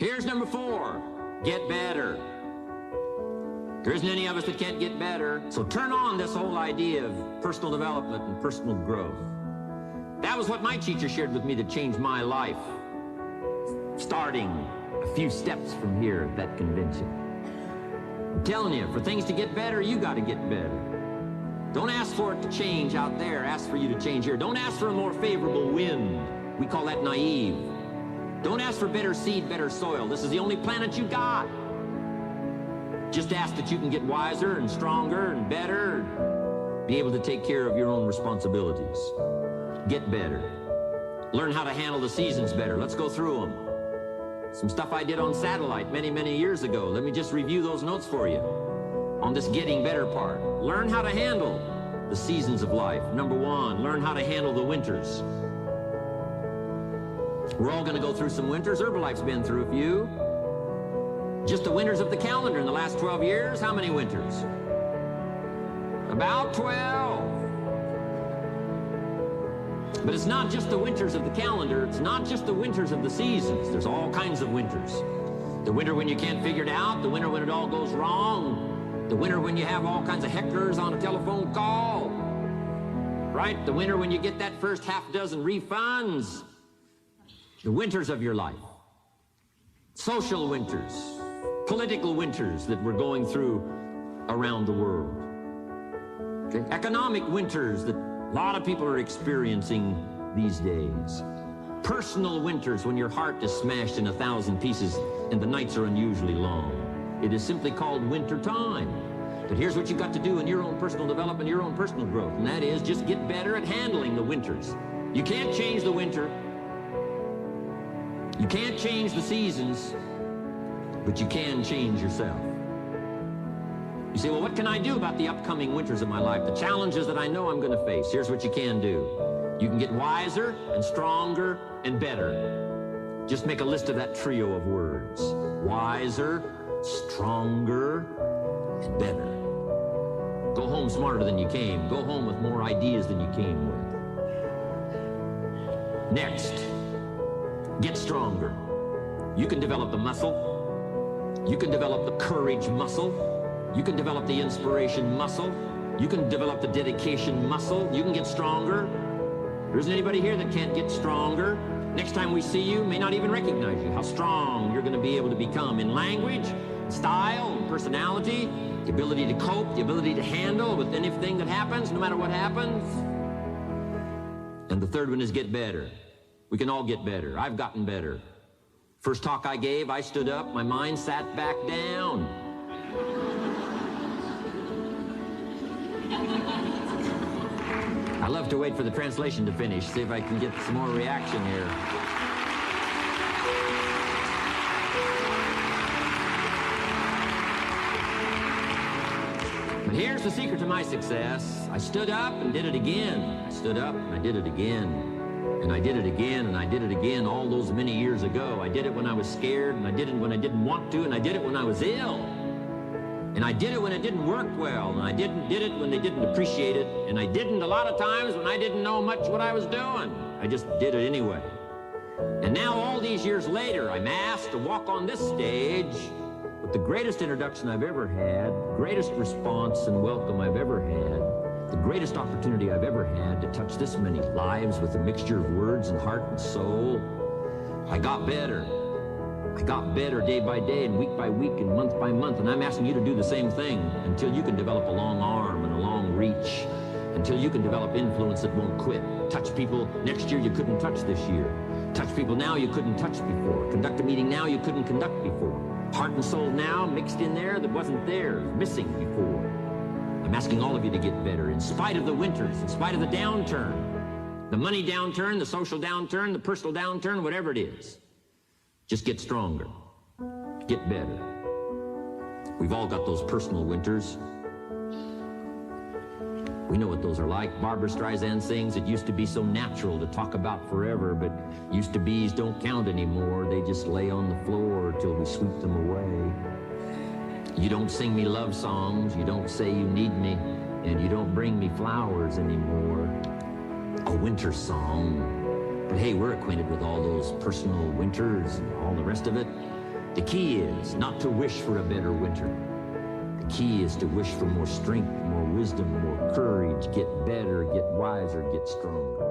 Here's number 4, get better. There isn't any of us that can't get better. So turn on this whole idea of personal development and personal growth. That was what my teacher shared with me that changed my life. Starting a few steps from here at that convention. I'm telling you, for things to get better, you got to get better. Don't ask for it to change out there. Ask for you to change here. Don't ask for a more favorable wind. We call that naive. Don't ask for better seed, better soil. This is the only planet you got. Just ask that you can get wiser and stronger and better, be able to take care of your own responsibilities. Get better. Learn how to handle the seasons better. Let's go through them. Some stuff I did on satellite many, many years ago. Let me just review those notes for you on this getting better part. Learn how to handle the seasons of life. Number 1, learn how to handle the winters. We're all going to go through some winters. Herbalife's been through a few. Just the winters of the calendar in the last 12 years, how many winters? About 12. But it's not just the winters of the calendar. It's not just the winters of the seasons. There's all kinds of winters. The winter when you can't figure it out. The winter when it all goes wrong. The winter when you have all kinds of hecklers on a telephone call. Right? The winter when you get that first half dozen refunds. The winters of your life. Social winters. Political winters that we're going through around the world. Okay? Economic winters that a lot of people are experiencing these days. Personal winters when your heart is smashed in 1,000 pieces and the nights are unusually long. It is simply called winter time. But here's what you got to do in your own personal development, your own personal growth, and that is just get better at handling the winters. You can't change the winter. You can't change the seasons. But you can change yourself. You say, well, what can I do about the upcoming winters of my life, the challenges that I know I'm going to face? Here's what you can do. You can get wiser and stronger and better. Just make a list of that trio of words. Wiser, stronger, and better. Go home smarter than you came. Go home with more ideas than you came with. Next, get stronger. You can develop the muscle. You can develop the courage muscle. You can develop the inspiration muscle. You can develop the dedication muscle. You can get stronger. There isn't anybody here that can't get stronger. Next time we see you, may not even recognize you. How strong you're going to be able to become in language, style, and personality, the ability to cope, the ability to handle with anything that happens, no matter what happens. And the third one is get better. We can all get better. I've gotten better. First talk I gave, I stood up, my mind sat back down. I love to wait for the translation to finish, see if I can get some more reaction here. But here's the secret to my success. I stood up and did it again. I stood up and I did it again. And I did it again, and I did it again all those many years ago. I did it when I was scared, and I did it when I didn't want to, and I did it when I was ill. And I did it when it didn't work well, and I did it when they didn't appreciate it, and I didn't a lot of times when I didn't know much what I was doing. I just did it anyway. And now all these years later, I'm asked to walk on this stage with the greatest introduction I've ever had, greatest response and welcome I've ever had, the greatest opportunity I've ever had to touch this many lives with a mixture of words and heart and soul. I got better. I got better day by day and week by week and month by month, and I'm asking you to do the same thing until you can develop a long arm and a long reach, until you can develop influence that won't quit. Touch people next year you couldn't touch this year. Touch people now you couldn't touch before. Conduct a meeting now you couldn't conduct before. Heart and soul now mixed in there that wasn't there, missing before. I'm asking all of you to get better in spite of the winters, in spite of the downturn, the money downturn, the social downturn, the personal downturn, whatever it is. Just get stronger. Get better. We've all got those personal winters. We know what those are like. Barbara Streisand sings, it used to be so natural to talk about forever, but used to be's don't count anymore. They just lay on the floor till we sweep them away. You don't sing me love songs, you don't say you need me, and you don't bring me flowers anymore. A winter song. But hey, we're acquainted with all those personal winters and all the rest of it. The key is not to wish for a better winter. The key is to wish for more strength, more wisdom, more courage, get better, get wiser, get stronger.